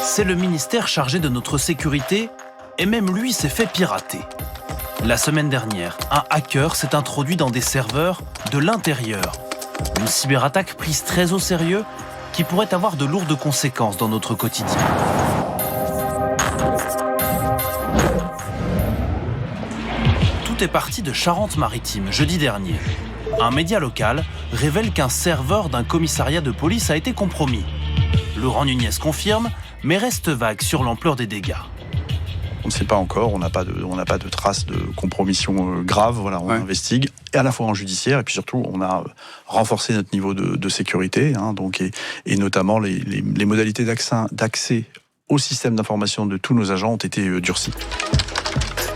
C'est le ministère chargé de notre sécurité, et même lui s'est fait pirater. La semaine dernière, un hacker s'est introduit dans des serveurs de l'intérieur. Une cyberattaque prise très au sérieux qui pourrait avoir de lourdes conséquences dans notre quotidien. Tout est parti de Charente-Maritime jeudi dernier. Un média local révèle qu'un serveur d'un commissariat de police a été compromis. Laurent Nunez confirme, mais reste vague sur l'ampleur des dégâts. On ne sait pas encore, on n'a pas de traces de compromission grave, voilà, on investigue, et à la fois en judiciaire, et puis surtout on a renforcé notre niveau de sécurité, donc, et notamment les modalités d'accès au système d'information de tous nos agents ont été durcies.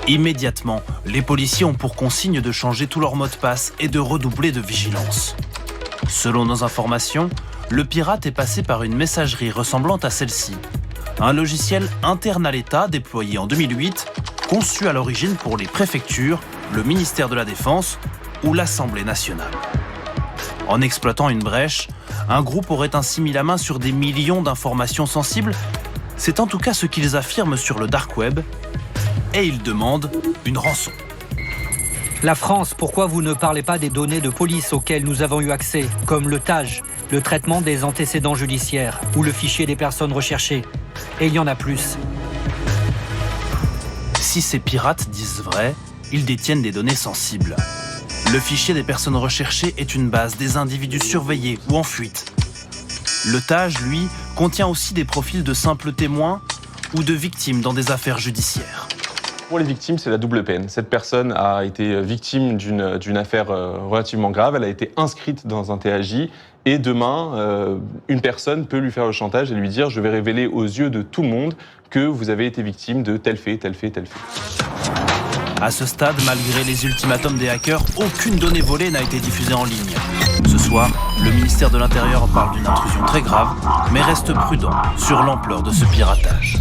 Immédiatement, les policiers ont pour consigne de changer tous leurs mots de passe et de redoubler de vigilance. Selon nos informations, le pirate est passé par une messagerie ressemblant à celle-ci. Un logiciel interne à l'État déployé en 2008, conçu à l'origine pour les préfectures, le ministère de la Défense ou l'Assemblée nationale. En exploitant une brèche, un groupe aurait ainsi mis la main sur des millions d'informations sensibles. C'est en tout cas ce qu'ils affirment sur le dark web. Et ils demandent une rançon. La France, pourquoi vous ne parlez pas des données de police auxquelles nous avons eu accès, comme le TAJ, le traitement des antécédents judiciaires ou le fichier des personnes recherchées? Et il y en a plus. Si ces pirates disent vrai, ils détiennent des données sensibles. Le fichier des personnes recherchées est une base des individus surveillés ou en fuite. Le TAJ, lui, contient aussi des profils de simples témoins ou de victimes dans des affaires judiciaires. Pour les victimes, c'est la double peine. Cette personne a été victime d'une affaire relativement grave, elle a été inscrite dans un TAJ, et demain, une personne peut lui faire le chantage et lui dire « je vais révéler aux yeux de tout le monde que vous avez été victime de tel fait, tel fait, tel fait ». À ce stade, malgré les ultimatums des hackers, aucune donnée volée n'a été diffusée en ligne. Ce soir, le ministère de l'Intérieur parle d'une intrusion très grave, mais reste prudent sur l'ampleur de ce piratage.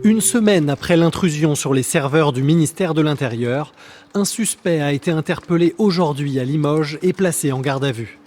Une semaine après l'intrusion sur les serveurs du ministère de l'Intérieur, un suspect a été interpellé aujourd'hui à Limoges et placé en garde à vue.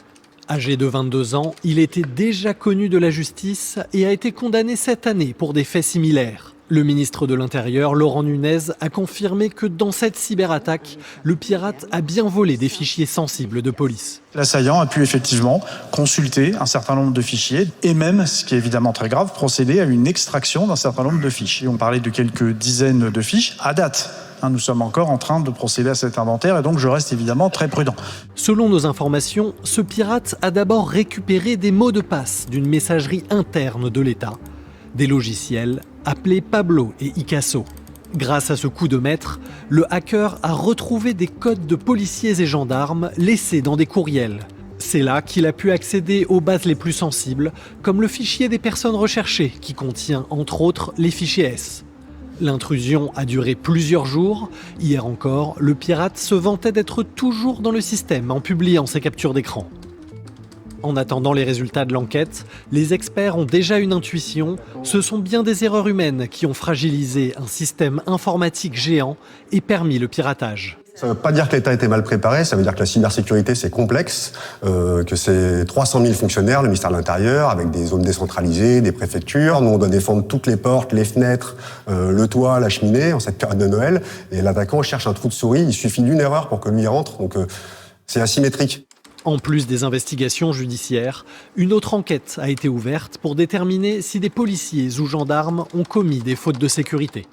Âgé de 22 ans, il était déjà connu de la justice et a été condamné cette année pour des faits similaires. Le ministre de l'Intérieur, Laurent Nunez, a confirmé que dans cette cyberattaque, le pirate a bien volé des fichiers sensibles de police. L'assaillant a pu effectivement consulter un certain nombre de fichiers et même, ce qui est évidemment très grave, procéder à une extraction d'un certain nombre de fiches. On parlait de quelques dizaines de fiches à date. Nous sommes encore en train de procéder à cet inventaire et donc je reste évidemment très prudent. Selon nos informations, ce pirate a d'abord récupéré des mots de passe d'une messagerie interne de l'État, des logiciels appelés Pablo et Icasso. Grâce à ce coup de maître, le hacker a retrouvé des codes de policiers et gendarmes laissés dans des courriels. C'est là qu'il a pu accéder aux bases les plus sensibles, comme le fichier des personnes recherchées, qui contient entre autres les fichiers S. L'intrusion a duré plusieurs jours. Hier encore, le pirate se vantait d'être toujours dans le système en publiant ses captures d'écran. En attendant les résultats de l'enquête, les experts ont déjà une intuition. Ce sont bien des erreurs humaines qui ont fragilisé un système informatique géant et permis le piratage. Ça ne veut pas dire que l'État était mal préparé, ça veut dire que la cybersécurité c'est complexe, que c'est 300 000 fonctionnaires, le ministère de l'Intérieur, avec des zones décentralisées, des préfectures. Nous on doit défendre toutes les portes, les fenêtres, le toit, la cheminée en cette période de Noël. Et l'attaquant cherche un trou de souris, il suffit d'une erreur pour que lui rentre, donc c'est asymétrique. En plus des investigations judiciaires, une autre enquête a été ouverte pour déterminer si des policiers ou gendarmes ont commis des fautes de sécurité.